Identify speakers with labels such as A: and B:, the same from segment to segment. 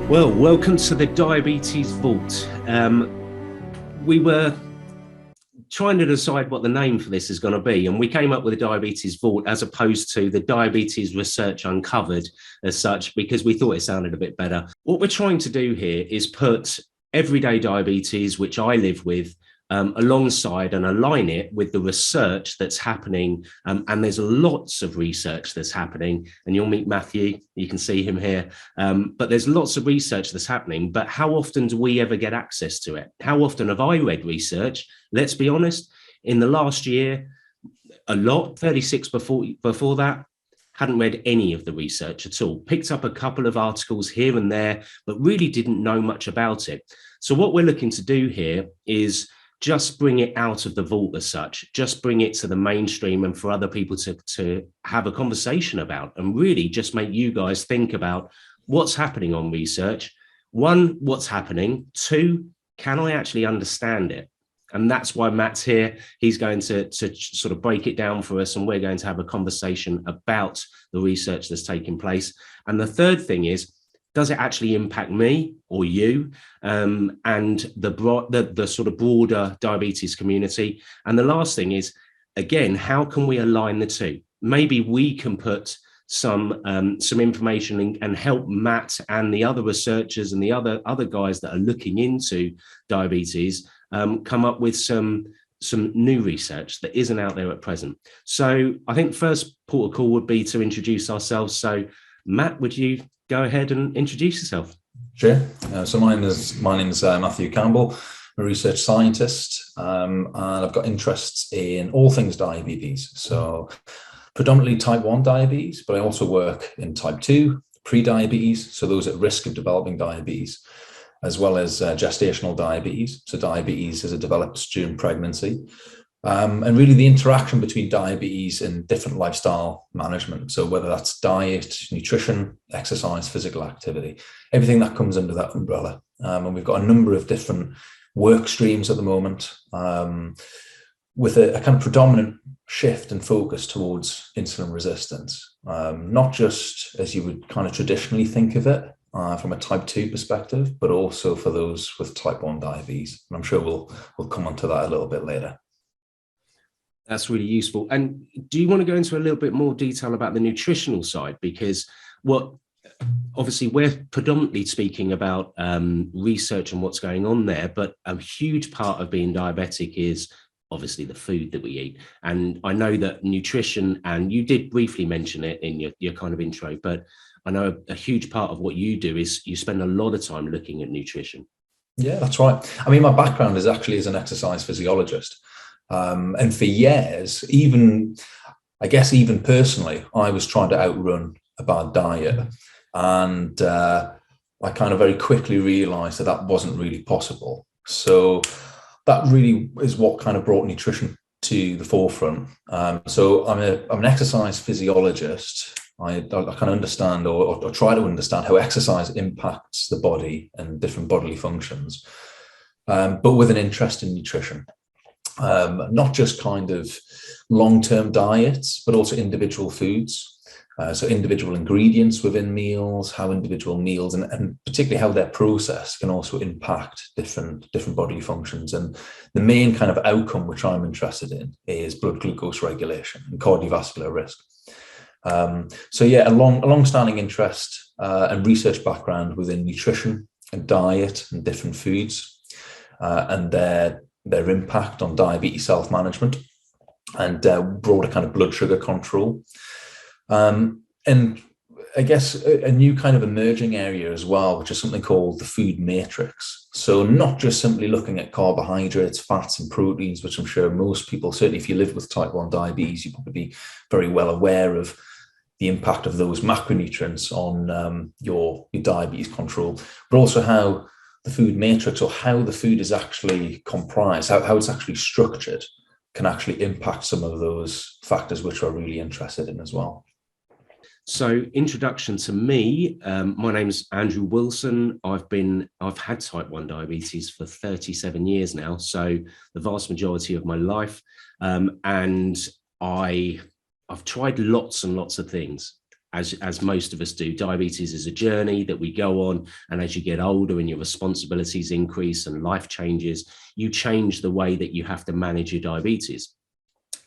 A: Well, welcome to the Diabetes Vault. We were trying to decide what the name for this is going to be, and we came up with the Diabetes Vault as opposed to the Diabetes Research Uncovered as such, because we thought it sounded a bit better. What we're trying to do here is put everyday diabetes, which I live with, alongside and align it with the research that's happening. And there's lots of research that's happening, and you'll meet Matthew, you can see him here. But there's lots of research that's happening, but how often do we ever get access to it? How often have I read research? Let's be honest, in the last year, a lot, 36 before that, hadn't read any of the research at all, picked up a couple of articles here and there, but really didn't know much about it. So what we're looking to do here is just bring it out of the vault as such, just bring it to the mainstream and for other people to have a conversation about, and really just make you guys think about what's happening on research. One, what's happening? Two, can I actually understand it? And that's why Matt's here. He's going to sort of break it down for us, and we're going to have a conversation about the research that's taking place. And the third thing is, does it actually impact me or you, and the sort of broader diabetes community? And the last thing is, again, how can we align the two? Maybe we can put some information and help Matt and the other researchers and the other guys that are looking into diabetes come up with some new research that isn't out there at present. So I think first port of call would be to introduce ourselves. So Matt, would you go ahead and introduce yourself?
B: Sure. So my name is Matthew Campbell. I'm a research scientist, and I've got interests in all things diabetes. So predominantly type 1 diabetes, but I also work in type 2, pre-diabetes, so those at risk of developing diabetes, as well as gestational diabetes. So diabetes as it develops during pregnancy. And really the interaction between diabetes and different lifestyle management. So whether that's diet, nutrition, exercise, physical activity, everything that comes under that umbrella. And we've got a number of different work streams at the moment, with a kind of predominant shift and focus towards insulin resistance. Not just as you would kind of traditionally think of it, from a type 2 perspective, but also for those with type 1 diabetes. And I'm sure we'll come on to that a little bit later.
A: That's really useful. And do you want to go into a little bit more detail about the nutritional side? Because obviously we're predominantly speaking about research and what's going on there, but a huge part of being diabetic is obviously the food that we eat. And I know that nutrition, and you did briefly mention it in your kind of intro, but I know a huge part of what you do is you spend a lot of time looking at nutrition.
B: Yeah, that's right. I mean, my background is actually as an exercise physiologist. And for years, even personally, I was trying to outrun a bad diet. And I kind of very quickly realized that wasn't really possible. So that really is what kind of brought nutrition to the forefront. So I'm an exercise physiologist. I kind of understand or try to understand how exercise impacts the body and different bodily functions, but with an interest in nutrition. Not just kind of long-term diets, but also individual foods. So individual ingredients within meals, how individual meals and particularly how they're processed can also impact different bodily functions. And the main kind of outcome which I'm interested in is blood glucose regulation and cardiovascular risk. So yeah, a long-standing interest and research background within nutrition and diet and different foods, and their impact on diabetes self-management and broader kind of blood sugar control. And I guess a new kind of emerging area as well, which is something called the food matrix. So not just simply looking at carbohydrates, fats and proteins, which I'm sure most people, certainly if you live with type 1 diabetes, you probably be very well aware of the impact of those macronutrients on your diabetes control, but also how the food matrix, or how the food is actually comprised, how it's actually structured, can actually impact some of those factors which we're really interested in as well.
A: So introduction to me, my name is Andrew Wilson. I've had type 1 diabetes for 37 years now, so the vast majority of my life. And I've tried lots and lots of things. as most of us do, diabetes is a journey that we go on. And as you get older and your responsibilities increase and life changes, you change the way that you have to manage your diabetes.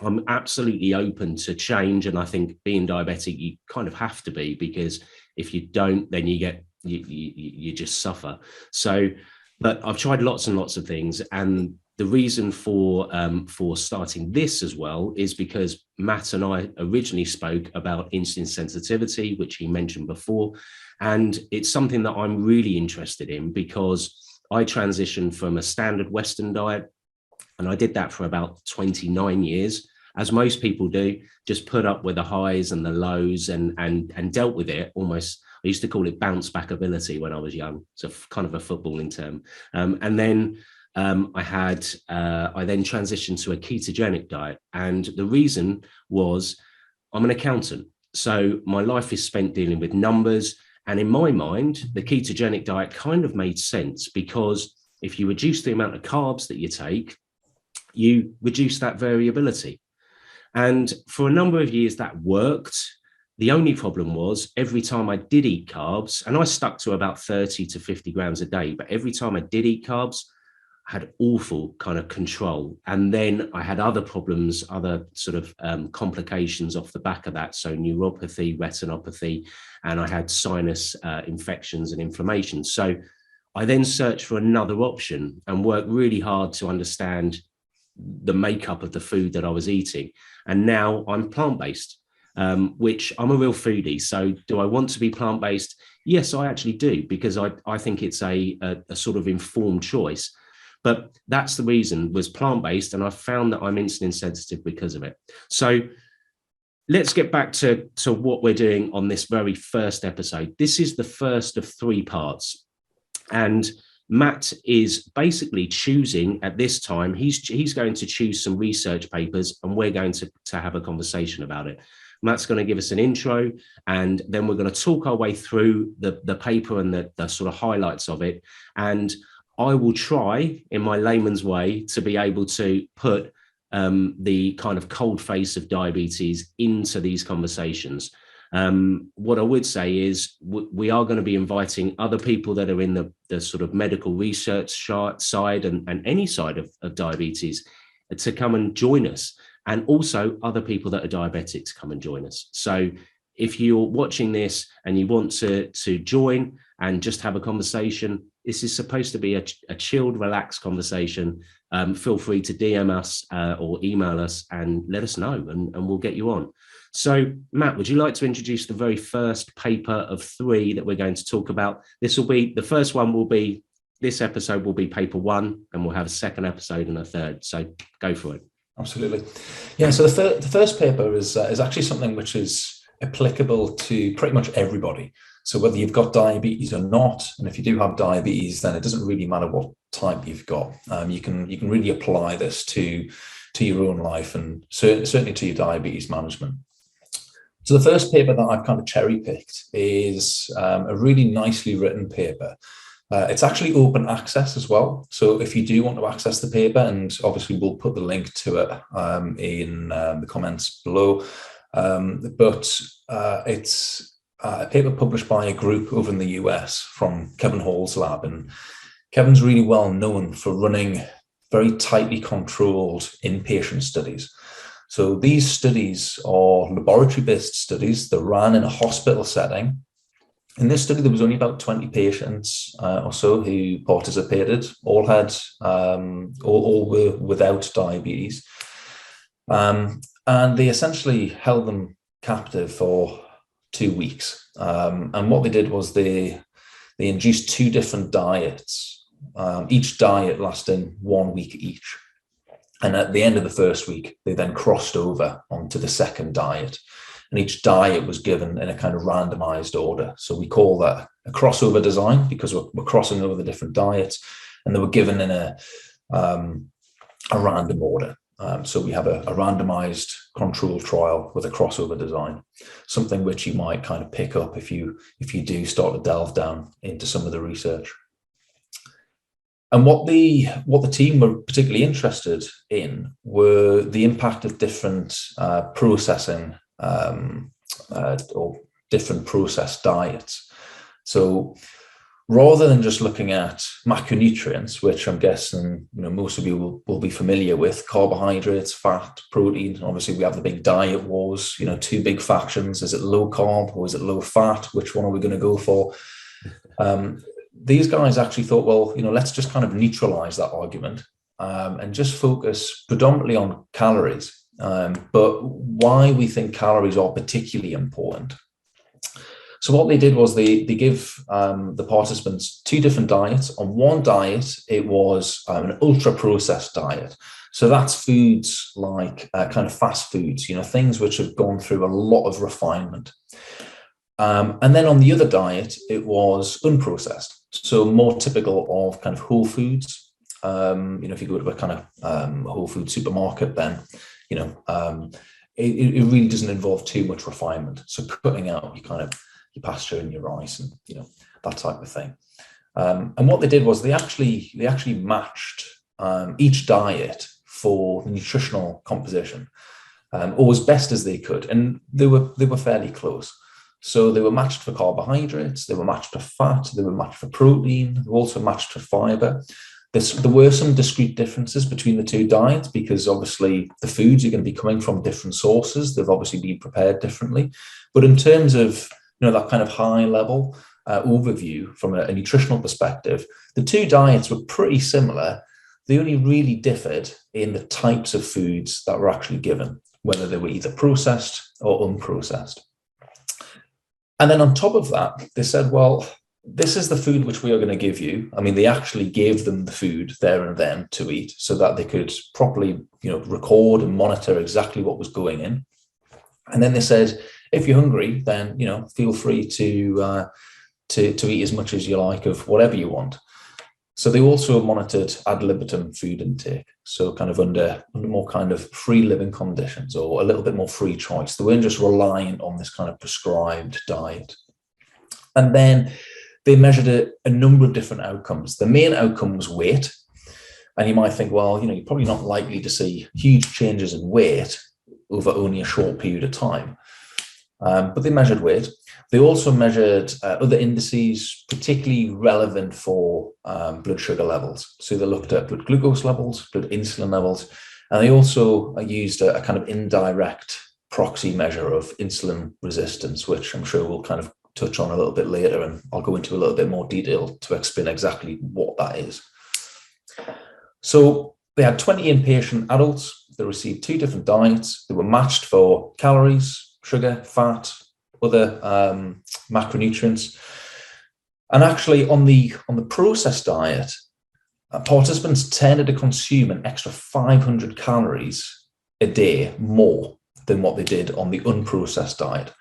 A: I'm absolutely open to change. And I think being diabetic, you kind of have to be, because if you don't, then you just suffer. So, but I've tried lots and lots of things. And the reason for starting this as well is because Matt and I originally spoke about insulin sensitivity, which he mentioned before. And it's something that I'm really interested in, because I transitioned from a standard Western diet, and I did that for about 29 years, as most people do, just put up with the highs and the lows and dealt with it almost. I used to call it bounce back ability when I was young. It's a kind of a footballing term. And then I then transitioned to a ketogenic diet. And the reason was I'm an accountant. So my life is spent dealing with numbers. And in my mind, the ketogenic diet kind of made sense, because if you reduce the amount of carbs that you take, you reduce that variability. And for a number of years that worked. The only problem was every time I did eat carbs, and I stuck to about 30 to 50 grams a day, but every time I did eat carbs, I had awful kind of control. And then I had other problems, other sort of complications off the back of that. So neuropathy, retinopathy, and I had sinus infections and inflammation. So I then searched for another option and worked really hard to understand the makeup of the food that I was eating. And now I'm plant-based. Which I'm a real foodie. So do I want to be plant-based? Yes, I actually do, because I think it's a sort of informed choice. But that's the reason, was plant-based, and I found that I'm insulin sensitive because of it. So let's get back to what we're doing on this very first episode. This is the first of 3 parts. And Matt is basically choosing at this time, he's going to choose some research papers, and we're going to have a conversation about it. Matt's going to give us an intro, and then we're going to talk our way through the paper and the sort of highlights of it. And I will try, in my layman's way, to be able to put the kind of cold face of diabetes into these conversations. What I would say is we are going to be inviting other people that are in the sort of medical research side and any side of diabetes to come and join us. And also other people that are diabetic to come and join us. So if you're watching this and you want to join and just have a conversation, this is supposed to be a chilled, relaxed conversation. Feel free to DM us or email us and let us know, and we'll get you on. So Matt, would you like to introduce the very first paper of 3 that we're going to talk about? This will be, the first one will be, this episode will be paper 1, and we'll have a second episode and a third. So go for it.
B: Absolutely. Yeah, so the first paper is actually something which is applicable to pretty much everybody. So whether you've got diabetes or not, and if you do have diabetes, then it doesn't really matter what type you've got. You can really apply this to your own life, and certainly to your diabetes management. So the first paper that I've kind of cherry-picked is a really nicely written paper. It's actually open access as well. So if you do want to access the paper, and obviously we'll put the link to it in the comments below, but it's a paper published by a group over in the US from Kevin Hall's lab. And Kevin's really well known for running very tightly controlled inpatient studies. So these studies are laboratory-based studies. They're ran in a hospital setting. In this study, there was only about 20 patients or so who participated. All had, all were without diabetes, and they essentially held them captive for 2 weeks. And what they did was they induced 2 different diets, each diet lasting 1 week each. And at the end of the first week, they then crossed over onto the second diet. And each diet was given in a kind of randomized order. So we call that a crossover design, because we're crossing over the different diets, and they were given in a random order. So we have a randomized control trial with a crossover design, something which you might kind of pick up if you do start to delve down into some of the research. And what the team were particularly interested in were the impact of different processing or different processed diets. So rather than just looking at macronutrients, which I'm guessing most of you will be familiar with, carbohydrates, fat, protein. Obviously, we have the big diet wars. Two big factions: is it low carb or is it low fat? Which one are we going to go for? These guys actually thought, well, let's just kind of neutralize that argument and just focus predominantly on calories. But why we think calories are particularly important. So what they did was they give the participants two different diets. On one diet, it was an ultra-processed diet. So that's foods like kind of fast foods, things which have gone through a lot of refinement. And then on the other diet, it was unprocessed. So more typical of kind of whole foods. If you go to a kind of whole food supermarket, then, it really doesn't involve too much refinement. So cutting out your pasture and your rice and, that type of thing. And what they did was they actually matched each diet for the nutritional composition, or as best as they could. And they were fairly close. So they were matched for carbohydrates, they were matched for fat, they were matched for protein, they were also matched for fiber. There were some discrete differences between the two diets because obviously the foods are going to be coming from different sources. They've obviously been prepared differently. But in terms of that kind of high level overview from a nutritional perspective, the two diets were pretty similar. They only really differed in the types of foods that were actually given, whether they were either processed or unprocessed. And then on top of that, they said, well, this is the food which we are going to give you. I mean, they actually gave them the food there and then to eat so that they could properly, record and monitor exactly what was going in. And then they said, if you're hungry, then, feel free to eat as much as you like of whatever you want. So they also monitored ad libitum food intake. So kind of under more kind of free living conditions or a little bit more free choice. They weren't just reliant on this kind of prescribed diet. And then they measured a number of different outcomes. The main outcome was weight. And you might think, well, you're probably not likely to see huge changes in weight over only a short period of time. But they measured weight. They also measured other indices, particularly relevant for blood sugar levels. So they looked at blood glucose levels, blood insulin levels, and they also used a kind of indirect proxy measure of insulin resistance, which I'm sure we'll kind of touch on a little bit later, and I'll go into a little bit more detail to explain exactly what that is. So they had 20 inpatient adults. They received two different diets. They were matched for calories, sugar, fat, other macronutrients. And actually on the processed diet, participants tended to consume an extra 500 calories a day more than what they did on the unprocessed diet.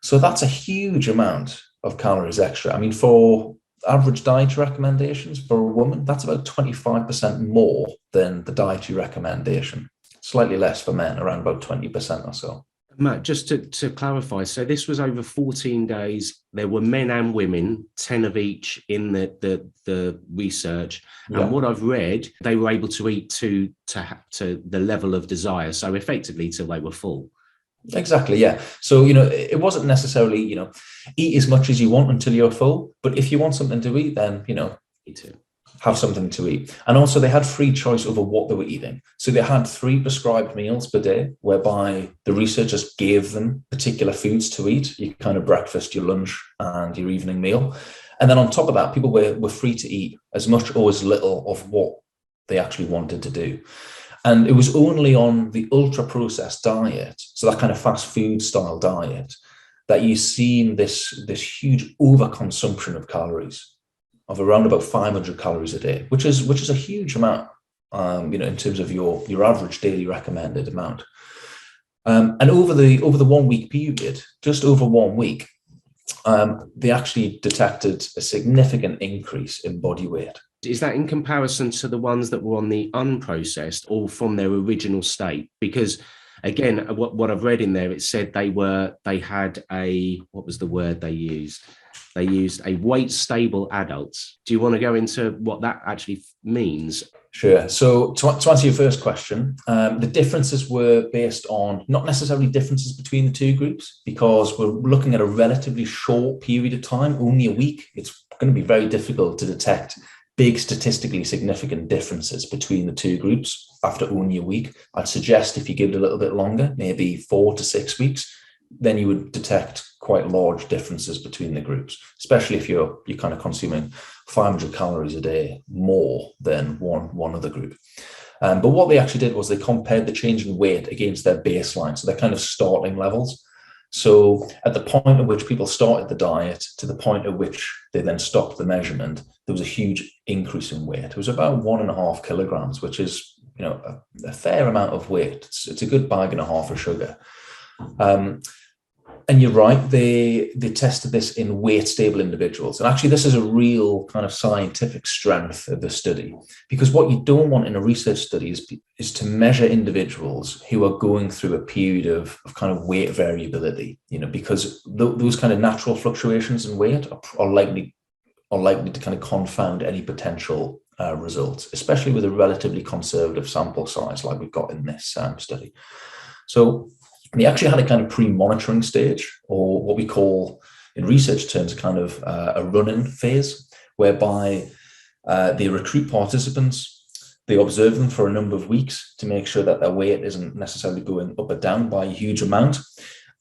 B: So that's a huge amount of calories extra. I mean, for average dietary recommendations for a woman, that's about 25% more than the dietary recommendation. Slightly less for men, around about 20% or so.
A: Matt, just to clarify, so this was over 14 days. There were men and women, 10 of each in the research. Yeah. And what I've read, they were able to eat to the level of desire. So effectively till they were full.
B: Exactly, yeah. So, it wasn't necessarily, eat as much as you want until you're full. But if you want something to eat, then,
A: eat it.
B: Have something to eat. And also they had free choice over what they were eating. So they had 3 prescribed meals per day, whereby the researchers gave them particular foods to eat, your kind of breakfast, your lunch, and your evening meal. And then on top of that, people were free to eat as much or as little of what they actually wanted to do. And it was only on the ultra-processed diet, so that kind of fast food style diet, that you've seen this huge overconsumption of calories, of around about 500 calories a day, which is a huge amount, in terms of your average daily recommended amount. And over the 1 week period, just over 1 week, they actually detected a significant increase in body weight.
A: Is that in comparison to the ones that were on the unprocessed or from their original state? Because again, what I've read in there, it said they had a, what was the word they used? They used a weight stable adults. Do you want to go into what that actually means?
B: Sure. So to answer your first question, the differences were based on not necessarily differences between the two groups, because we're looking at a relatively short period of time, only a week. It's going to be very difficult to detect big statistically significant differences between the two groups after only a week. I'd suggest if you give it a little bit longer, maybe 4 to 6 weeks, then you would detect quite large differences between the groups, especially if you're kind of consuming 500 calories a day more than one other group. But what they actually did was they compared the change in weight against their baseline, so their kind of starting levels. So at the point at which people started the diet to the point at which they then stopped the measurement, there was a huge increase in weight. It was about 1.5 kilograms, which is, a fair amount of weight. It's a good bag and a half of sugar. And you're right, they tested this in weight stable individuals. And actually, this is a real kind of scientific strength of the study, because what you don't want in a research study is to measure individuals who are going through a period of kind of weight variability, because those kind of natural fluctuations in weight are likely to kind of confound any potential results, especially with a relatively conservative sample size like we've got in this study. So they actually had a kind of pre-monitoring stage, or what we call in research terms kind of a run-in phase, whereby they recruit participants, they observe them for a number of weeks to make sure that their weight isn't necessarily going up or down by a huge amount.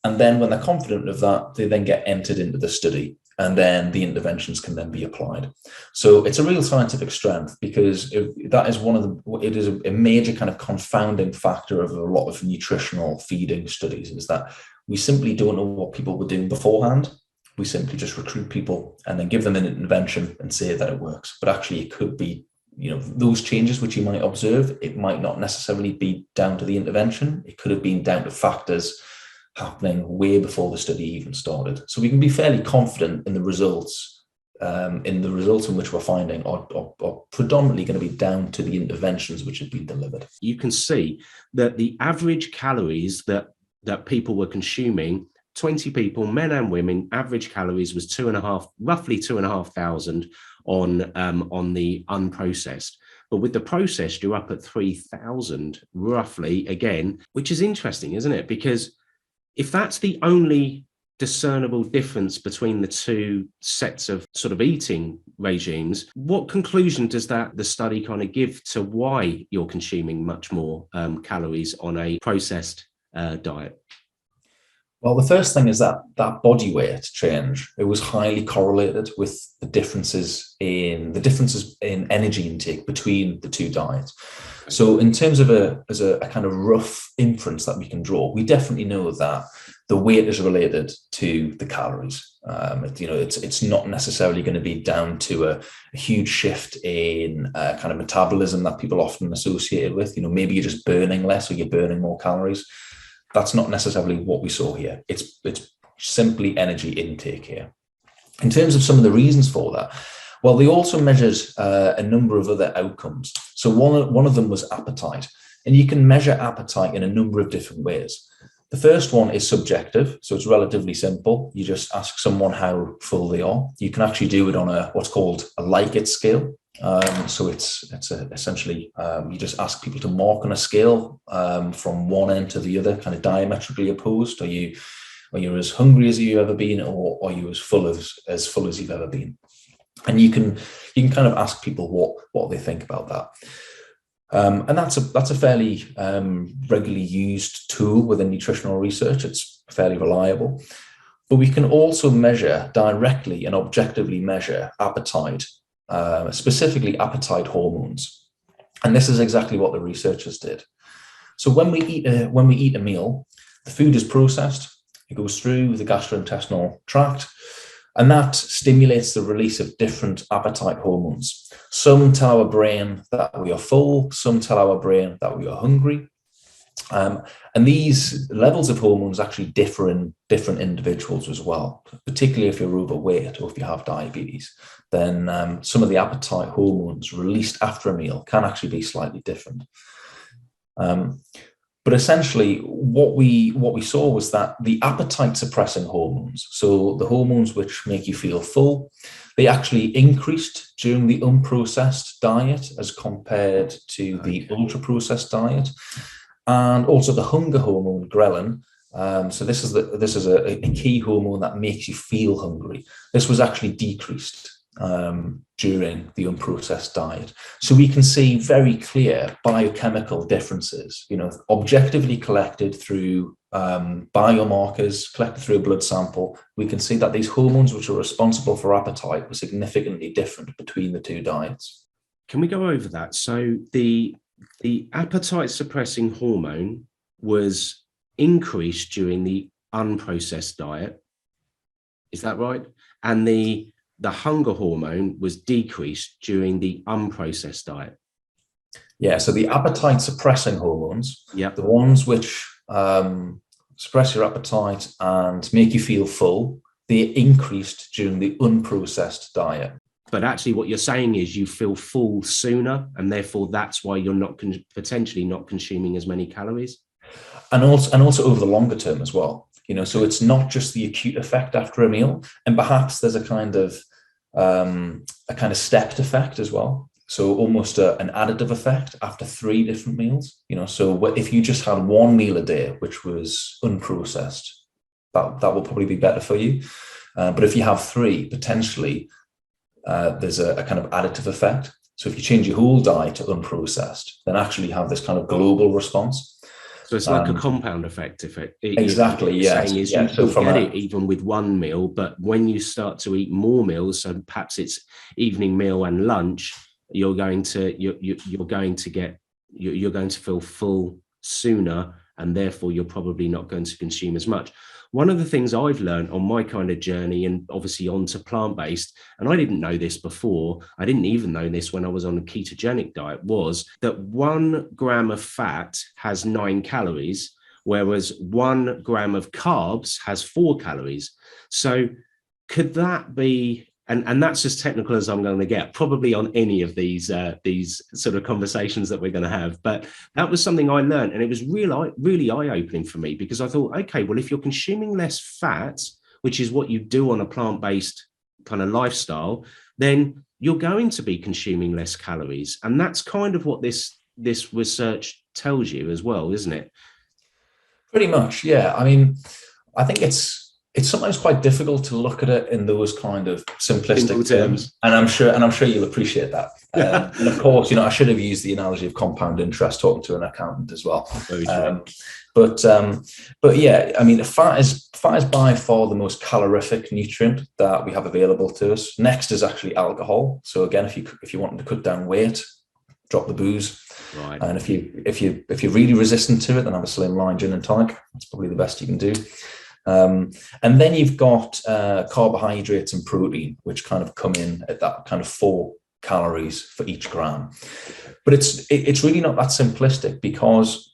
B: And then when they're confident of that, they then get entered into the study, and then the interventions can then be applied. So it's a real scientific strength, because it is a major kind of confounding factor of a lot of nutritional feeding studies, is that we simply don't know what people were doing beforehand. We simply just recruit people and then give them an intervention and say that it works. But actually it could be, those changes which you might observe, it might not necessarily be down to the intervention. It could have been down to factors happening way before the study even started. So we can be fairly confident in the results, in which we're finding are predominantly going to be down to the interventions which have been delivered.
A: You can see that the average calories that people were consuming, 20 people, men and women, average calories was roughly 2,500 on the unprocessed. But with the processed, you're up at 3,000 roughly again, which is interesting, isn't it? Because if that's the only discernible difference between the two sets of sort of eating regimes, what conclusion does the study kind of give to why you're consuming much more calories on a processed diet?
B: Well, the first thing is that body weight change, it was highly correlated with the differences in energy intake between the two diets. So in terms of as a kind of rough inference that we can draw, we definitely know that the weight is related to the calories. It's not necessarily going to be down to a huge shift in kind of metabolism that people often associate it with. Maybe you're just burning less or you're burning more calories. That's not necessarily what we saw here. It's simply energy intake here. In terms of some of the reasons for that, well, they also measured a number of other outcomes. So one of them was appetite. And you can measure appetite in a number of different ways. The first one is subjective, so it's relatively simple. You just ask someone how full they are. You can actually do it on what's called a like-it scale. So it's essentially you just ask people to mark on a scale from one end to the other, kind of diametrically opposed. Are you as hungry as you've ever been, or are you as full as you've ever been? And you can kind of ask people what they think about that. And that's a fairly regularly used tool within nutritional research. It's fairly reliable. But we can also measure directly and objectively measure appetite, specifically appetite hormones. And this is exactly what the researchers did. So when we eat a meal, the food is processed, it goes through the gastrointestinal tract, and that stimulates the release of different appetite hormones. Some tell our brain that we are full, some tell our brain that we are hungry. And these levels of hormones actually differ in different individuals as well, particularly if you're overweight or if you have diabetes. Then some of the appetite hormones released after a meal can actually be slightly different. But essentially, what we saw was that the appetite suppressing hormones, so the hormones which make you feel full, they actually increased during the unprocessed diet as compared to the ultra-processed diet. And also the hunger hormone, ghrelin. So this is a key hormone that makes you feel hungry. This was actually decreased during the unprocessed diet. So we can see very clear biochemical differences, objectively collected through biomarkers, collected through a blood sample. We can see that these hormones which are responsible for appetite were significantly different between the two diets.
A: Can we go over that? So the appetite suppressing hormone was increased during the unprocessed diet. Is that right? And the hunger hormone was decreased during the unprocessed diet.
B: Yeah, so the appetite suppressing hormones,
A: the
B: ones which suppress your appetite and make you feel full, they increased during the unprocessed diet.
A: But actually what you're saying is you feel full sooner, and therefore that's why you're not potentially not consuming as many calories.
B: And also over the longer term as well. So it's not just the acute effect after a meal, and perhaps there's a kind of stepped effect as well. So almost an additive effect after 3 different meals. So if you just had 1 meal a day, which was unprocessed, that will probably be better for you. But if you have 3, potentially there's a kind of additive effect. So if you change your whole diet to unprocessed, then actually you have this kind of global response.
A: So it's like a compound effect.
B: Exactly, yeah.
A: Saying is you get it even with 1 meal, but when you start to eat more meals, so perhaps it's evening meal and lunch, you're going to feel full sooner, and therefore you're probably not going to consume as much. One of the things I've learned on my kind of journey, and obviously onto plant-based, and I didn't know this before, I didn't even know this when I was on a ketogenic diet, was that 1 gram of fat has 9 calories, whereas 1 gram of carbs has 4 calories. So could that be, and that's as technical as I'm going to get, probably on any of these sort of conversations that we're going to have. But that was something I learned, and it was really eye-opening for me, because I thought, okay, well, if you're consuming less fat, which is what you do on a plant-based kind of lifestyle, then you're going to be consuming less calories. And that's kind of what this research tells you as well, isn't it?
B: Pretty much, yeah. I mean, I think it's sometimes quite difficult to look at it in those kind of simplistic terms, and I'm sure you'll appreciate that. And of course, I should have used the analogy of compound interest talking to an accountant as well. But yeah, I mean, fat is by far the most calorific nutrient that we have available to us. Next is actually alcohol. So again, if you want to cut down weight, drop the booze.
A: Right.
B: And if you're really resistant to it, then have a slimline gin and tonic. That's probably the best you can do. And then you've got carbohydrates and protein, which kind of come in at that kind of 4 calories for each gram. But it's really not that simplistic, because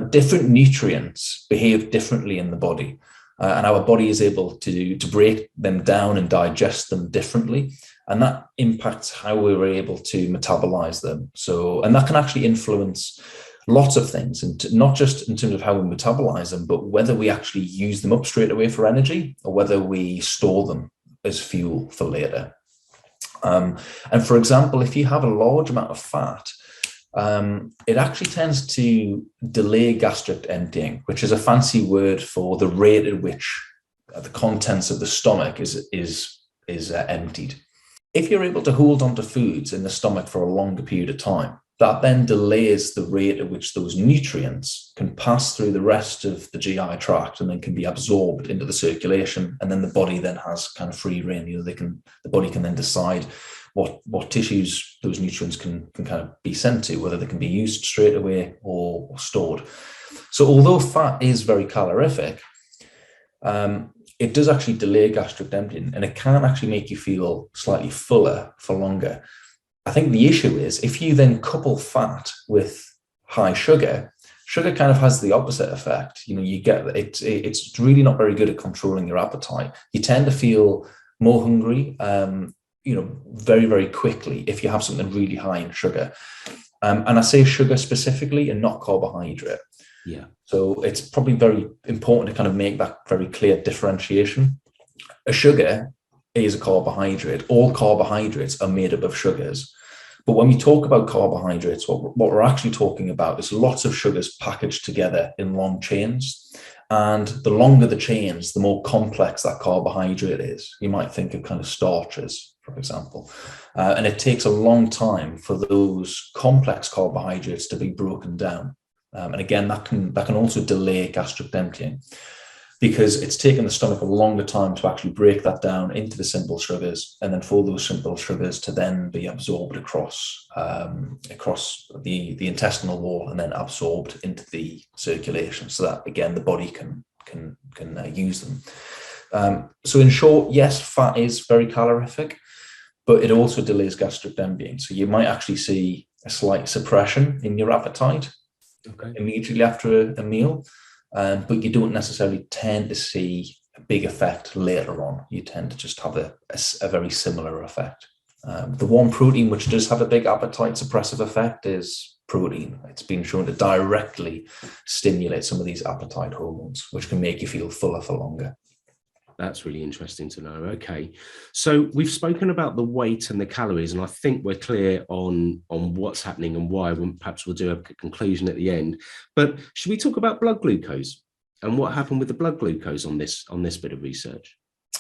B: different nutrients behave differently in the body, and our body is able to break them down and digest them differently, and that impacts how we're able to metabolize them. And that can actually influence lots of things, and not just in terms of how we metabolize them, but whether we actually use them up straight away for energy, or whether we store them as fuel for later. And for example, if you have a large amount of fat, it actually tends to delay gastric emptying, which is a fancy word for the rate at which the contents of the stomach is emptied. If you're able to hold on to foods in the stomach for a longer period of time, that then delays the rate at which those nutrients can pass through the rest of the GI tract and then can be absorbed into the circulation. And then the body then has kind of free rein. The body can then decide what tissues those nutrients can kind of be sent to, whether they can be used straight away or stored. So although fat is very calorific, it does actually delay gastric emptying, and it can actually make you feel slightly fuller for longer. I think the issue is if you then couple fat with high sugar kind of has the opposite effect. You get it's really not very good at controlling your appetite. You tend to feel more hungry, very, very quickly if you have something really high in sugar. And I say sugar specifically and not carbohydrate.
A: Yeah.
B: So it's probably very important to kind of make that very clear differentiation. A sugar is a carbohydrate. All carbohydrates are made up of sugars. But when we talk about carbohydrates, what we're actually talking about is lots of sugars packaged together in long chains. And the longer the chains, the more complex that carbohydrate is. You might think of kind of starches, for example. And it takes a long time for those complex carbohydrates to be broken down. And again, that can also delay gastric emptying, because it's taken the stomach a longer time to actually break that down into the simple sugars, and then for those simple sugars to then be absorbed across the intestinal wall and then absorbed into the circulation, so that again the body can use them. So in short, yes, fat is very calorific, but it also delays gastric emptying. So you might actually see a slight suppression in your appetite immediately after a meal. But you don't necessarily tend to see a big effect later on. You tend to just have a very similar effect. The one protein which does have a big appetite suppressive effect is protein. It's been shown to directly stimulate some of these appetite hormones, which can make you feel fuller for longer.
A: That's really interesting to know. Okay. So we've spoken about the weight and the calories, and I think we're clear on what's happening and why. Perhaps we'll do a conclusion at the end. But should we talk about blood glucose and what happened with the blood glucose on this bit of research?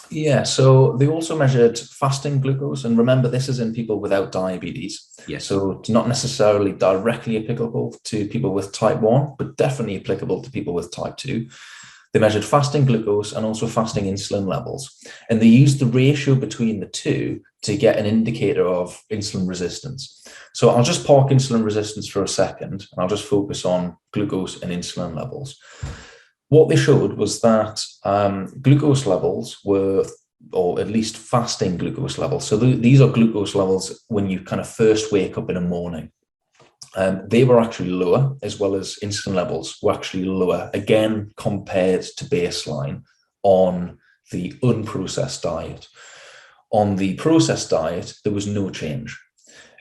B: Yeah, so they also measured fasting glucose. And remember, this is in people without diabetes.
A: Yes.
B: So it's not necessarily directly applicable to people with type 1, but definitely applicable to people with type 2. They measured fasting glucose and also fasting insulin levels. And they used the ratio between the two to get an indicator of insulin resistance. So I'll just park insulin resistance for a second, and I'll just focus on glucose and insulin levels. What they showed was that glucose levels were, or at least fasting glucose levels. So these are glucose levels when you kind of first wake up in the morning. They were actually lower, as well as insulin levels were actually lower, again, compared to baseline on the unprocessed diet. On the processed diet, there was no change.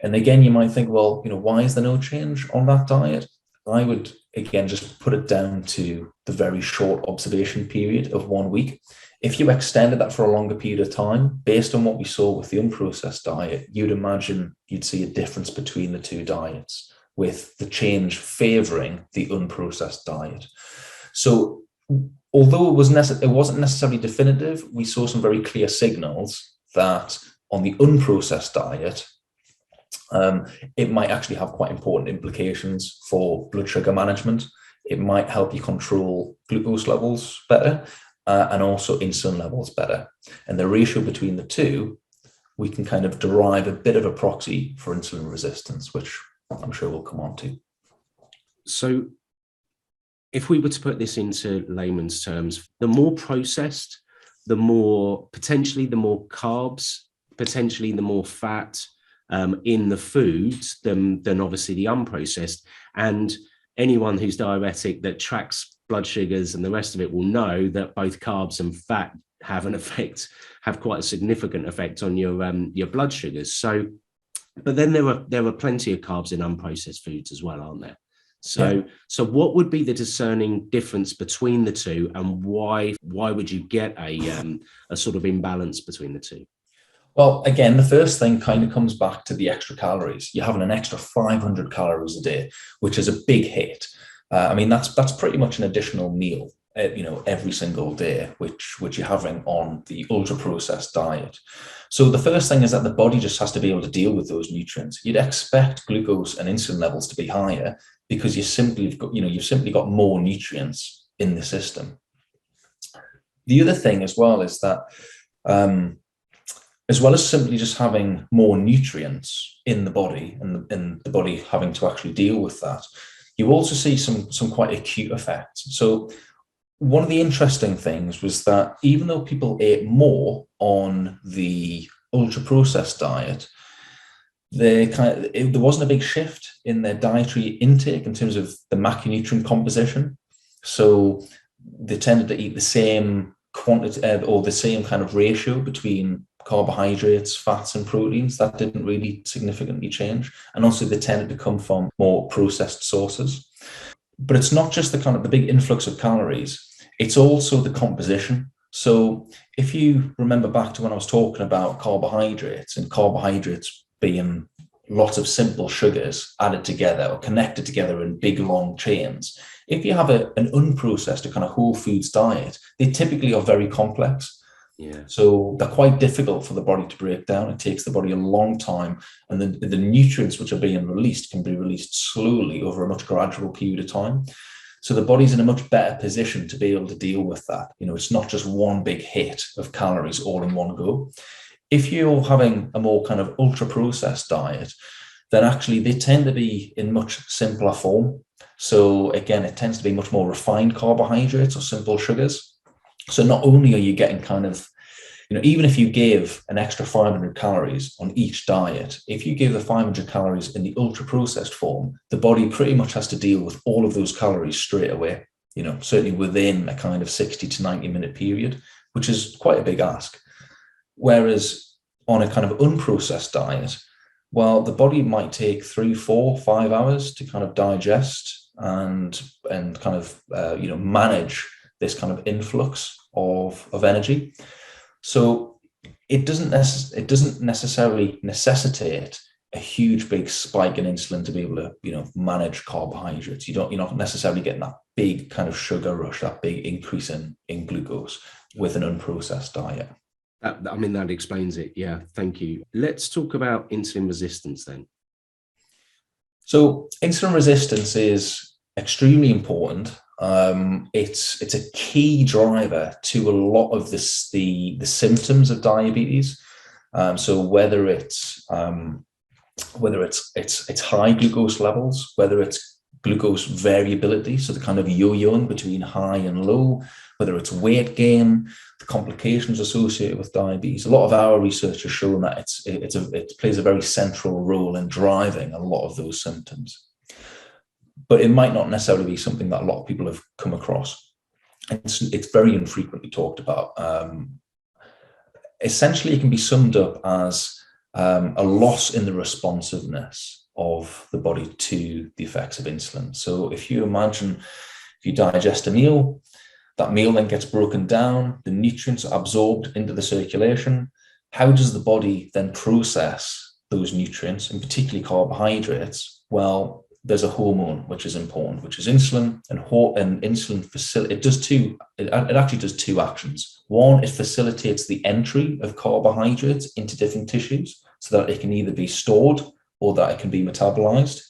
B: And again, you might think, well, why is there no change on that diet? I would, again, just put it down to the very short observation period of 1 week. If you extended that for a longer period of time, based on what we saw with the unprocessed diet, you'd imagine you'd see a difference between the two diets, with the change favoring the unprocessed diet. So although it wasn't necessarily definitive, we saw some very clear signals that on the unprocessed diet, it might actually have quite important implications for blood sugar management. It might help you control glucose levels better, and also insulin levels better. And the ratio between the two, we can kind of derive a bit of a proxy for insulin resistance, which I'm sure we'll come on to.
A: So if we were to put this into layman's terms, the more processed, the more carbs, potentially the more fat in the foods than obviously the unprocessed. And anyone who's diabetic that tracks blood sugars and the rest of it will know that both carbs and fat have quite a significant effect on your blood sugars. So, but then there are plenty of carbs in unprocessed foods as well, aren't there? So what would be the discerning difference between the two, and why would you get a sort of imbalance between the two?
B: Well, again, the first thing kind of comes back to the extra calories. You're having an extra 500 calories a day, which is a big hit. I mean, that's pretty much an additional meal, every single day, which you're having on the ultra processed diet. So the first thing is that the body just has to be able to deal with those nutrients. You'd expect glucose and insulin levels to be higher because you've simply got more nutrients in the system. The other thing as well is that, as well as simply just having more nutrients in the body and the body having to actually deal with that, you also see some quite acute effects. So one of the interesting things was that even though people ate more on the ultra processed diet, there wasn't a big shift in their dietary intake in terms of the macronutrient composition. So they tended to eat the same quantity or the same kind of ratio between carbohydrates, fats, and proteins. That didn't really significantly change. And also they tended to come from more processed sources. But it's not just the kind of the big influx of calories, it's also the composition. So if you remember back to when I was talking about carbohydrates, and carbohydrates being lots of simple sugars added together or connected together in big long chains, if you have an unprocessed, a kind of whole foods diet, they typically are very complex.
A: Yeah.
B: So they're quite difficult for the body to break down. It takes the body a long time, and then the nutrients which are being released can be released slowly over a much gradual period of time. So the body's in a much better position to be able to deal with that. It's not just one big hit of calories all in one go. If you're having a more kind of ultra processed diet, then actually they tend to be in much simpler form. So again, it tends to be much more refined carbohydrates or simple sugars. So not only are you getting kind of, even if you give an extra 500 calories on each diet, if you give the 500 calories in the ultra processed form, the body pretty much has to deal with all of those calories straight away, certainly within a kind of 60 to 90 minute period, which is quite a big ask. Whereas on a kind of unprocessed diet, well, the body might take 3, 4, 5 hours to kind of digest and kind of, manage this kind of influx of energy. So it doesn't necessarily necessitate a huge big spike in insulin to be able to manage carbohydrates. You're not necessarily getting that big kind of sugar rush, that big increase in glucose with an unprocessed diet.
A: That explains it. Yeah, thank you. Let's talk about insulin resistance then.
B: So insulin resistance is extremely important. It's a key driver to a lot of the symptoms of diabetes. So whether it's high glucose levels, whether it's glucose variability, so the kind of yo-yoing between high and low, whether it's weight gain, the complications associated with diabetes. A lot of our research has shown that it plays a very central role in driving a lot of those symptoms. But it might not necessarily be something that a lot of people have come across. It's very infrequently talked about. Essentially, it can be summed up as a loss in the responsiveness of the body to the effects of insulin. So if you imagine, if you digest a meal, that meal then gets broken down, the nutrients are absorbed into the circulation. How does the body then process those nutrients, and particularly carbohydrates? Well, there's a hormone which is important, which is insulin, and insulin it actually does two actions. One, it facilitates the entry of carbohydrates into different tissues so that it can either be stored or that it can be metabolized.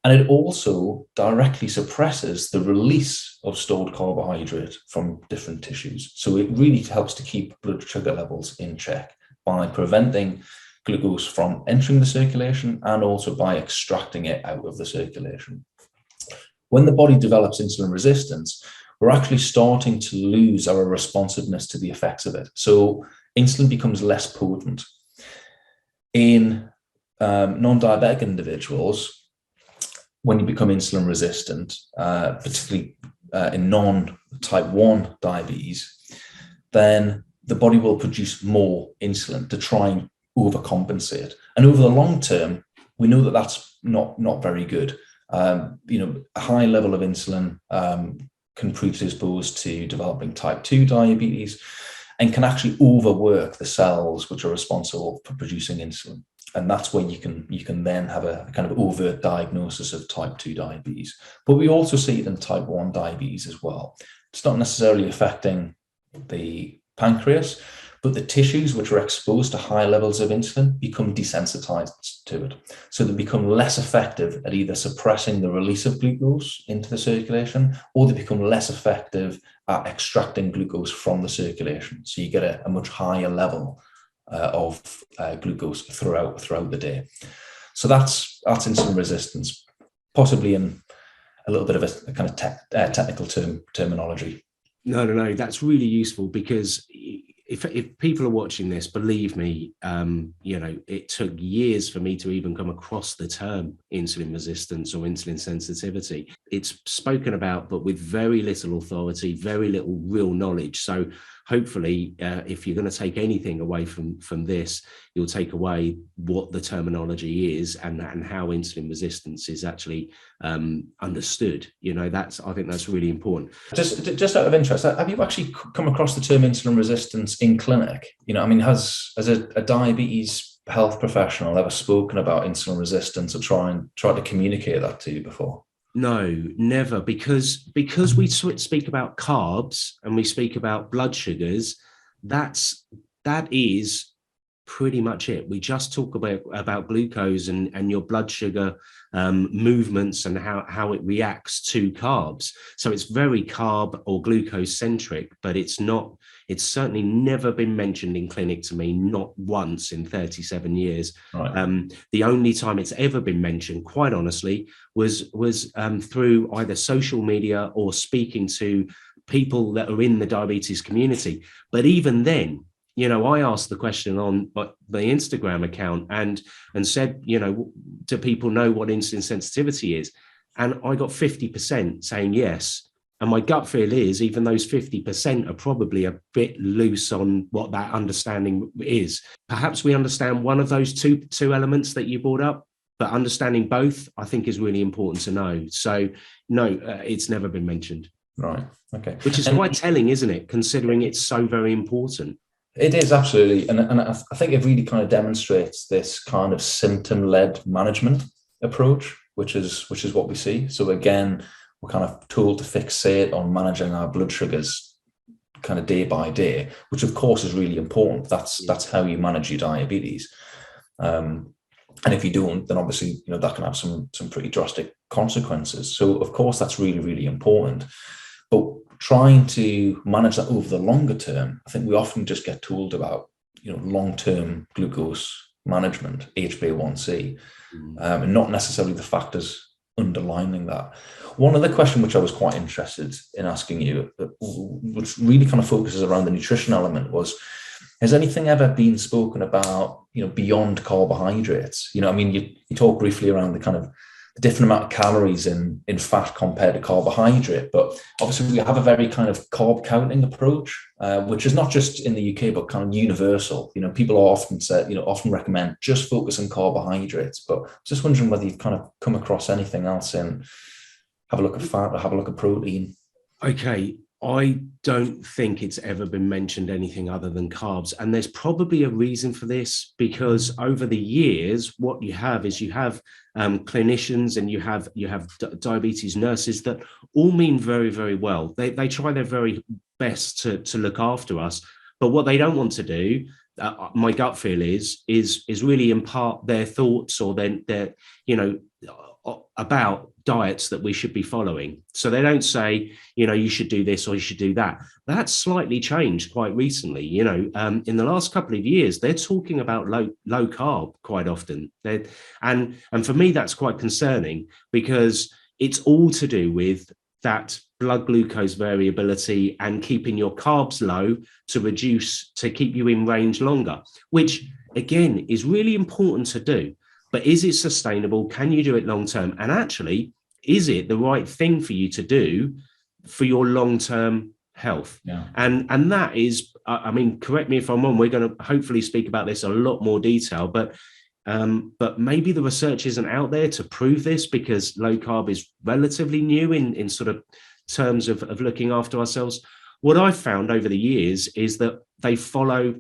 B: And it also directly suppresses the release of stored carbohydrate from different tissues. So it really helps to keep blood sugar levels in check by preventing glucose from entering the circulation and also by extracting it out of the circulation. When the body develops insulin resistance, we're actually starting to lose our responsiveness to the effects of it. So insulin becomes less potent. In non-diabetic individuals, when you become insulin resistant, particularly in non-type 1 diabetes, then the body will produce more insulin to try and overcompensate. And over the long term, we know that that's not very good. A high level of insulin can predispose to developing type 2 diabetes and can actually overwork the cells which are responsible for producing insulin. And that's where you can then have a kind of overt diagnosis of type 2 diabetes. But we also see it in type 1 diabetes as well. It's not necessarily affecting the pancreas, but the tissues which are exposed to high levels of insulin become desensitized to it. So they become less effective at either suppressing the release of glucose into the circulation, or they become less effective at extracting glucose from the circulation. So you get a much higher level of glucose throughout the day. So that's insulin resistance, possibly in a little bit of a kind of technical terminology.
A: No, that's really useful, because if people are watching this, believe me, it took years for me to even come across the term insulin resistance or insulin sensitivity. It's spoken about, but with very little authority, very little real knowledge. So hopefully, if you're going to take anything away from this, you'll take away what the terminology is and how insulin resistance is actually understood. I think that's really important.
B: Just out of interest, have you actually come across the term insulin resistance in clinic? Has a diabetes health professional ever spoken about insulin resistance or tried to communicate that to you before?
A: No, never, because we speak about carbs and we speak about blood sugars. That is pretty much it. We just talk about glucose and your blood sugar movements and how it reacts to carbs. So it's very carb or glucose centric, but it's certainly never been mentioned in clinic to me, not once in 37 years.
B: Right.
A: The only time it's ever been mentioned, quite honestly, was through either social media or speaking to people that are in the diabetes community. But even then, I asked the question on the Instagram account and said, do people know what insulin sensitivity is? And I got 50% saying yes. And my gut feel is even those 50% are probably a bit loose on what that understanding is. Perhaps we understand one of those two elements that you brought up, but understanding both, I think, is really important to know. So no, it's never been mentioned.
B: Right. Okay.
A: Which is quite telling, isn't it? Considering it's so very important.
B: It is, absolutely. And I think it really kind of demonstrates this kind of symptom-led management approach, which is what we see. So again, we're kind of told to fixate on managing our blood sugars kind of day by day, which of course is really important. That's how you manage your diabetes. And if you don't, then obviously, that can have some pretty drastic consequences. So of course, that's really, really important. But trying to manage that over the longer term, I think we often just get told about, long-term glucose management, HbA1c, and not necessarily the factors underlining that. One other question which I was quite interested in asking you, which really kind of focuses around the nutrition element, was, has anything ever been spoken about, beyond carbohydrates? You talk briefly around the kind of the different amount of calories in fat compared to carbohydrate, but obviously we have a very kind of carb counting approach, which is not just in the UK but kind of universal. People often recommend just focus on carbohydrates, but just wondering whether you've kind of come across anything else and have a look at fat or have a look at protein.
A: Okay, I don't think it's ever been mentioned anything other than carbs. And there's probably a reason for this, because over the years, what you have is clinicians and you have diabetes nurses that all mean very, very well. They try their very best to look after us. But what they don't want to do, my gut feel is really impart their thoughts or their about diets that we should be following. So they don't say, you should do this or you should do that. That's slightly changed quite recently. In the last couple of years, they're talking about low carb quite often. And for me, that's quite concerning, because it's all to do with that blood glucose variability and keeping your carbs low to keep you in range longer, which again is really important to do. But is it sustainable? Can you do it long term? And actually, is it the right thing for you to do for your long-term health?
B: Yeah.
A: And that is, correct me if I'm wrong, we're going to hopefully speak about this in a lot more detail, but maybe the research isn't out there to prove this, because low carb is relatively new in sort of terms of looking after ourselves. What I've found over the years is that they follow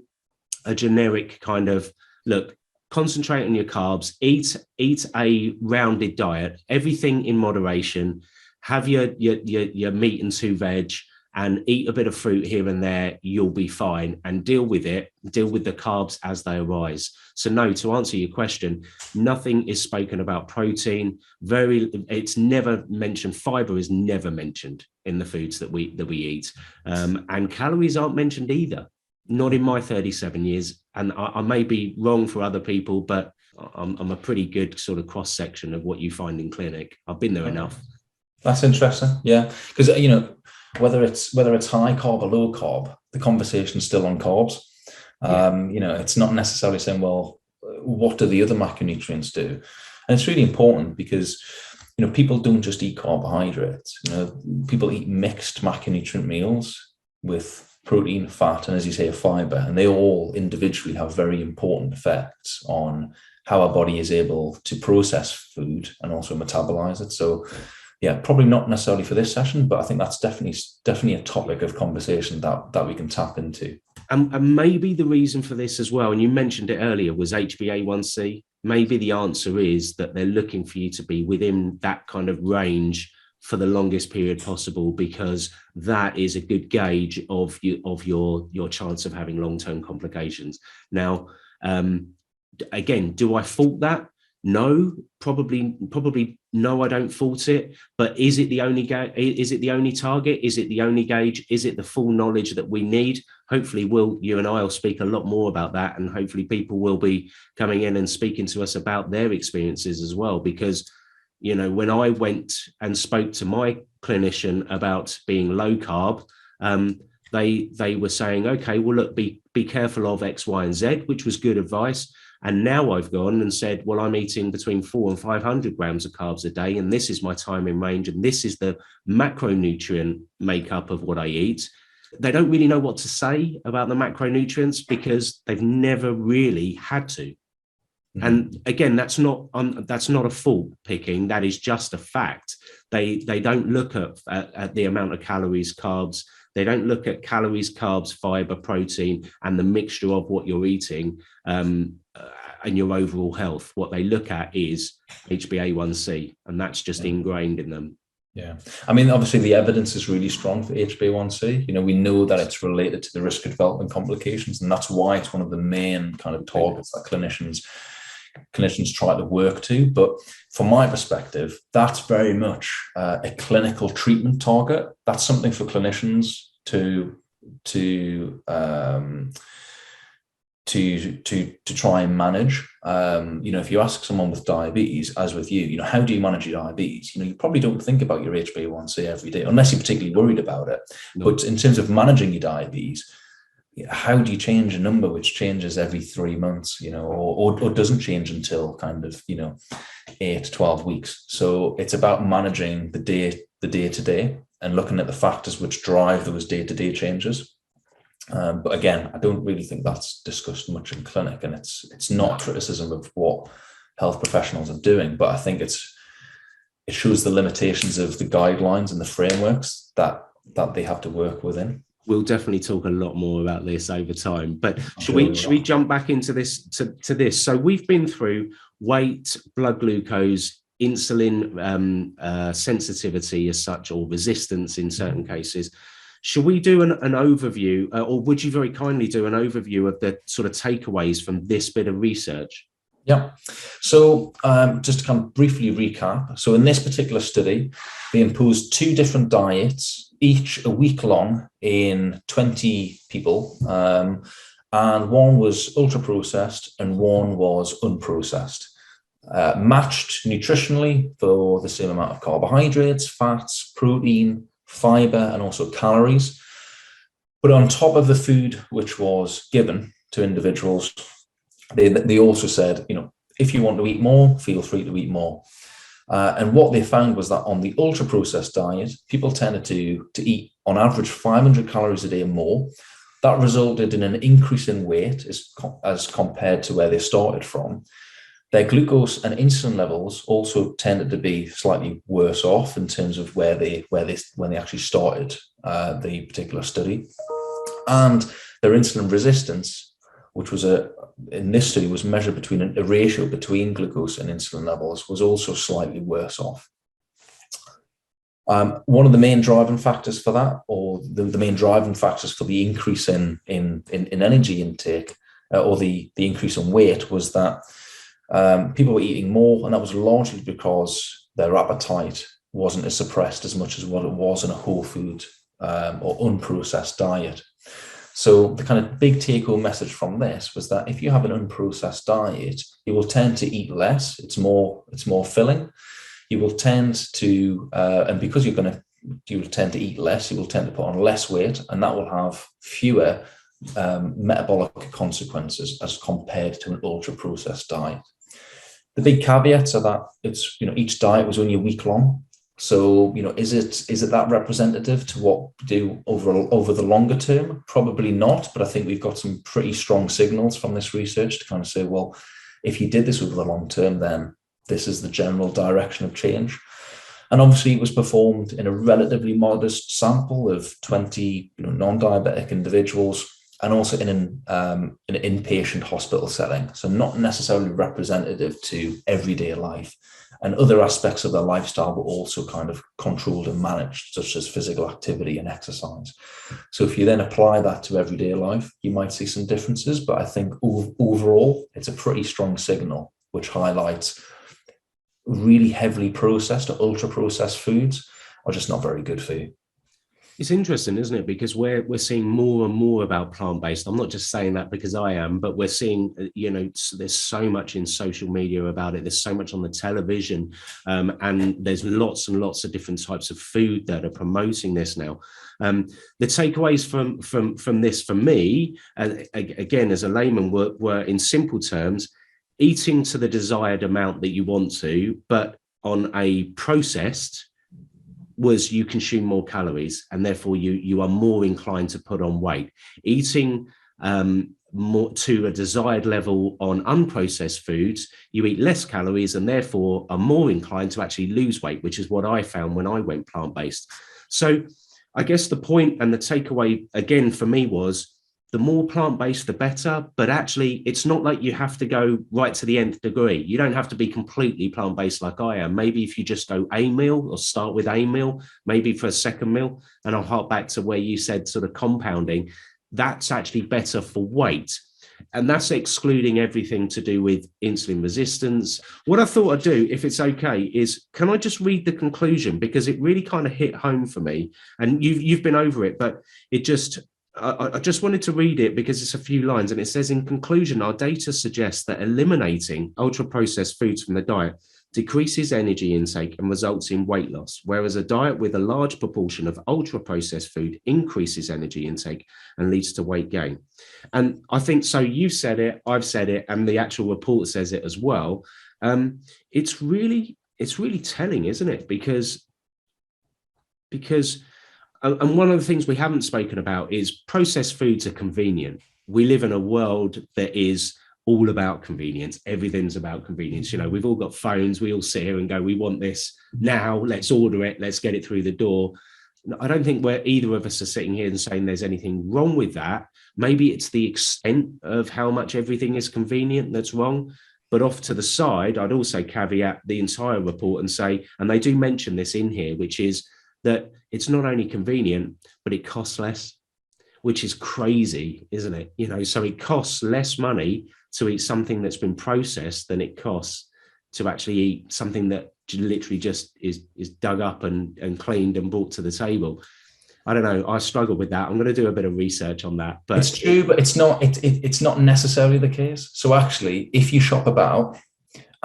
A: a generic kind of, look, concentrate on your carbs, eat a rounded diet, everything in moderation, have your meat and 2 veg, and eat a bit of fruit here and there, you'll be fine, and deal with the carbs as they arise. So no, to answer your question, nothing is spoken about protein. It's never mentioned. Fiber is never mentioned in the foods that we eat, and calories aren't mentioned either. Not in my 37 years. And I may be wrong for other people, but I'm a pretty good sort of cross section of what you find in clinic. I've been there enough.
B: That's interesting. Yeah. Because, whether it's high carb or low carb, the conversation's still on carbs. It's not necessarily saying, well, what do the other macronutrients do? And it's really important because, people don't just eat carbohydrates. People eat mixed macronutrient meals with protein, fat, and as you say, a fiber, and they all individually have very important effects on how our body is able to process food and also metabolize it. So yeah, probably not necessarily for this session, but I think that's definitely a topic of conversation that we can tap into.
A: And maybe the reason for this as well, and you mentioned it earlier, was HbA1c. Maybe the answer is that they're looking for you to be within that kind of range for the longest period possible, because that is a good gauge of your chance of having long-term complications. Now, again, do I fault that? No, probably no, I don't fault it. But is it the only is it the only target? Is it the only gauge? Is it the full knowledge that we need? Hopefully, you and I will speak a lot more about that, and hopefully people will be coming in and speaking to us about their experiences as well. Because, you know, when I went and spoke to my clinician about being low carb, they were saying, okay, well, look, be careful of X, Y, and Z, which was good advice. And now I've gone and said, well, I'm eating between 400 and 500 grams of carbs a day, and this is my time in range, and this is the macronutrient makeup of what I eat. They don't really know what to say about the macronutrients because they've never really had to. Mm-hmm. And again, that's not a fault picking. That is just a fact. They don't look at the amount of calories, carbs. They don't look at calories, carbs, fiber, protein, and the mixture of what you're eating and your overall health. What they look at is HbA1c, and that's just ingrained in them.
B: Yeah. I mean, obviously the evidence is really strong for HbA1c. You know, we know that it's related to the risk of developing complications, and that's why it's one of the main kind of targets that clinicians try to work to. But from my perspective, that's very much a clinical treatment target. That's something for clinicians to try and manage. You know, if you ask someone with diabetes, as with you know, how do you manage your diabetes? You know, you probably don't think about your HbA1c every day, unless you're particularly worried about it. No. But in terms of managing your diabetes, how do you change a number which changes every 3 months, you know, or doesn't change until kind of, you know, 8 to 12 weeks? So it's about managing the day to day and looking at the factors which drive those day-to-day changes. But again, I don't really think that's discussed much in clinic, and it's not criticism of what health professionals are doing, but I think it shows the limitations of the guidelines and the frameworks that they have to work within.
A: We'll definitely talk a lot more about this over time, but should we jump back into this to this? So we've been through weight, blood glucose, insulin sensitivity as such, or resistance in certain cases. Should we do an overview, or would you very kindly do an overview of the sort of takeaways from this bit of research?
B: Yeah. So just to kind of briefly recap. So in this particular study, they imposed 2 different diets, each a week long, in 20 people. And one was ultra processed and one was unprocessed. Matched nutritionally for the same amount of carbohydrates, fats, protein, fiber, and also calories. But on top of the food which was given to individuals, they also said, you know, if you want to eat more, feel free to eat more. And what they found was that on the ultra processed diet, people tended to eat on average 500 calories a day more. That resulted in an increase in weight as compared to where they started from. Their glucose and insulin levels also tended to be slightly worse off in terms of when they actually started the particular study. And their insulin resistance, which was in this study was measured between a ratio between glucose and insulin levels, was also slightly worse off. One of the main driving factors for that, or the main driving factors for the increase in energy intake, or the increase in weight, was that people were eating more, and that was largely because their appetite wasn't as suppressed as much as what it was in a whole food or unprocessed diet. So the kind of big take-home message from this was that if you have an unprocessed diet, you will tend to eat less. It's more filling. You will tend to, and because you will tend to eat less, you will tend to put on less weight, and that will have fewer metabolic consequences as compared to an ultra-processed diet. The big caveats are that it's, you know, each diet was only a week long. So, is it that representative to what we do over the longer term? Probably not, but I think we've got some pretty strong signals from this research to kind of say, well, if you did this over the long term, then this is the general direction of change. And obviously, it was performed in a relatively modest sample of 20 non-diabetic individuals, and also in an inpatient hospital setting. So not necessarily representative to everyday life. And other aspects of their lifestyle were also kind of controlled and managed, such as physical activity and exercise. So if you then apply that to everyday life, you might see some differences. But I think overall, it's a pretty strong signal, which highlights really heavily processed or ultra processed foods are just not very good for you.
A: It's interesting, isn't it? Because we're seeing more and more about plant-based. I'm not just saying that because I am, but we're seeing, there's so much in social media about it. There's so much on the television, and there's lots and lots of different types of food that are promoting this now. The takeaways from this for me, again, as a layman, were in simple terms, eating to the desired amount that you want to, but on a processed was you consume more calories and therefore you are more inclined to put on weight. Eating more to a desired level on unprocessed foods, you eat less calories and therefore are more inclined to actually lose weight, which is what I found when I went plant-based. So I guess the point and the takeaway again for me was the more plant-based, the better. But actually, it's not like you have to go right to the nth degree. You don't have to be completely plant-based like I am. Maybe if you just go a meal or start with a meal, maybe for a second meal, and I'll hark back to where you said sort of compounding, that's actually better for weight. And that's excluding everything to do with insulin resistance. What I thought I'd do, if it's okay, is can I just read the conclusion? Because it really kind of hit home for me. And you've been over it, but it just... I just wanted to read it because it's a few lines, and it says, in conclusion, our data suggests that eliminating ultra-processed foods from the diet decreases energy intake and results in weight loss, whereas a diet with a large proportion of ultra-processed food increases energy intake and leads to weight gain. And I think, so you've said it, I've said it, and the actual report says it as well. It's really telling, isn't it? Because and one of the things we haven't spoken about is processed foods are convenient. We live in a world that is all about convenience. Everything's about convenience. We've all got phones. We all sit here and go, we want this now. Let's order it. Let's get it through the door. I don't think either of us are sitting here and saying there's anything wrong with that. Maybe it's the extent of how much everything is convenient that's wrong. But off to the side, I'd also caveat the entire report and say, and they do mention this in here, which is that it's not only convenient, but it costs less, which is crazy, isn't it? So it costs less money to eat something that's been processed than it costs to actually eat something that literally just is dug up and cleaned and brought to the table. I don't know. I struggle with that. I'm going to do a bit of research on that. But
B: it's true, but it's not necessarily the case. So actually, if you shop about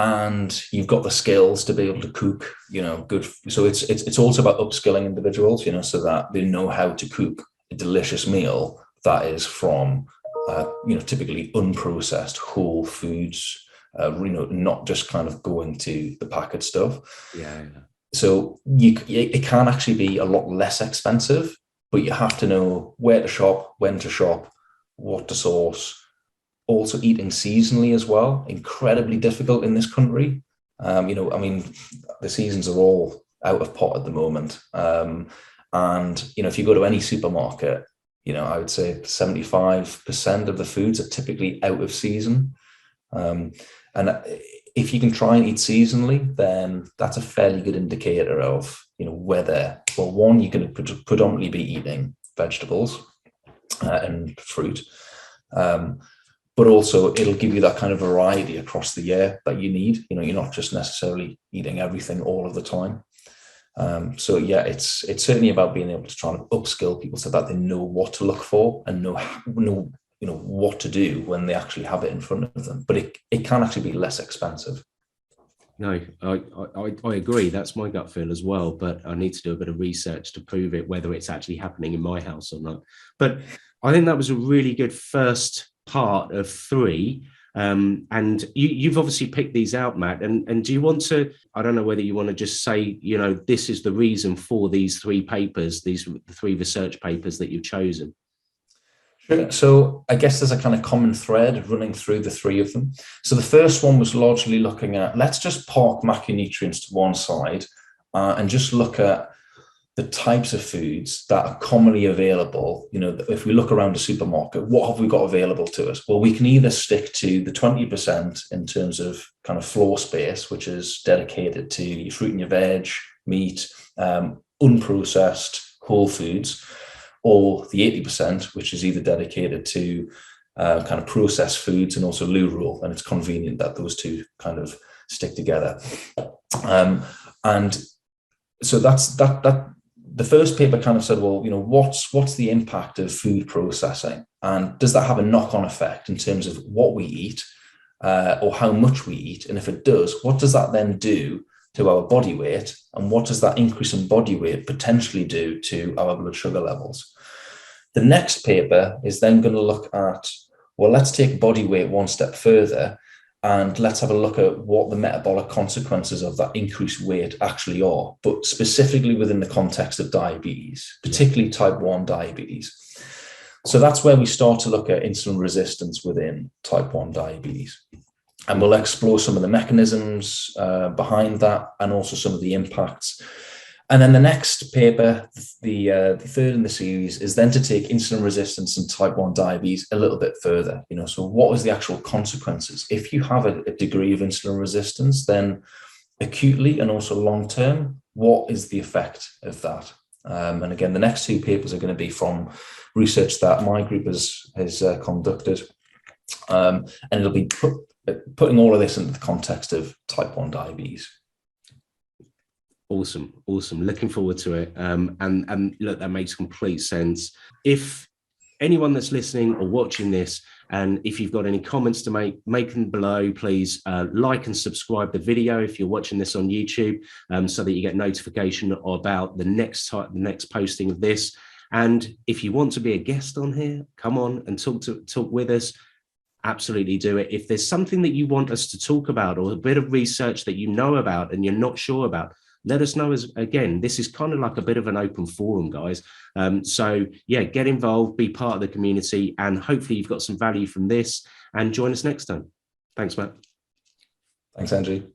B: and you've got the skills to be able to cook, good. So it's also about upskilling individuals, so that they know how to cook a delicious meal that is from, typically unprocessed whole foods, not just kind of going to the packet stuff.
A: Yeah.
B: So it can actually be a lot less expensive, but you have to know where to shop, when to shop, what to source. Also eating seasonally as well, incredibly difficult in this country. The seasons are all out of pot at the moment. If you go to any supermarket, I would say 75% of the foods are typically out of season. And if you can try and eat seasonally, then that's a fairly good indicator of, whether, well, one, you're going to predominantly be eating vegetables and fruit. But also it'll give you that kind of variety across the year that you need. You're not just necessarily eating everything all of the time. It's certainly about being able to try and upskill people so that they know what to look for and know what to do when they actually have it in front of them. But it can actually be less expensive.
A: No, I agree. That's my gut feel as well. But I need to do a bit of research to prove it, whether it's actually happening in my house or not. But I think that was a really good first part of 3. And you've obviously picked these out, Matt. And do you want to, I don't know whether you want to just say, this is the reason for these three papers, the three research papers that you've chosen?
B: Sure. So I guess there's a kind of common thread running through the three of them. So the first one was largely looking at, let's just park macronutrients to one side and just look at the types of foods that are commonly available. If we look around a supermarket, what have we got available to us? Well, we can either stick to the 20% in terms of kind of floor space, which is dedicated to your fruit and your veg, meat, unprocessed whole foods, or the 80%, which is either dedicated to kind of processed foods and also loo roll. And it's convenient that those two kind of stick together. And so that's that. The first paper kind of said, well, what's the impact of food processing? And does that have a knock-on effect in terms of what we eat or how much we eat? And if it does, what does that then do to our body weight? And what does that increase in body weight potentially do to our blood sugar levels? The next paper is then going to look at, well, let's take body weight one step further and let's have a look at what the metabolic consequences of that increased weight actually are, but specifically within the context of diabetes, particularly type 1 diabetes. So that's where we start to look at insulin resistance within type 1 diabetes. And we'll explore some of the mechanisms behind that and also some of the impacts. And then the next paper, the third in the series, is then to take insulin resistance and type 1 diabetes a little bit further. So what is the actual consequences? If you have a degree of insulin resistance, then acutely and also long-term, what is the effect of that? And again, the next two papers are going to be from research that my group has conducted. And it'll be putting all of this into the context of type 1 diabetes.
A: Awesome. Looking forward to it. And look, that makes complete sense. If anyone that's listening or watching this, and if you've got any comments to make them below, please like and subscribe the video if you're watching this on YouTube, so that you get notification about the next posting of this. And if you want to be a guest on here, come on and talk with us. Absolutely do it. If there's something that you want us to talk about or a bit of research that you know about and you're not sure about, let us know. Again, this is kind of like a bit of an open forum, guys. So yeah, get involved, be part of the community, and hopefully you've got some value from this, and join us next time. Thanks, Matt.
B: Thanks, Andrew.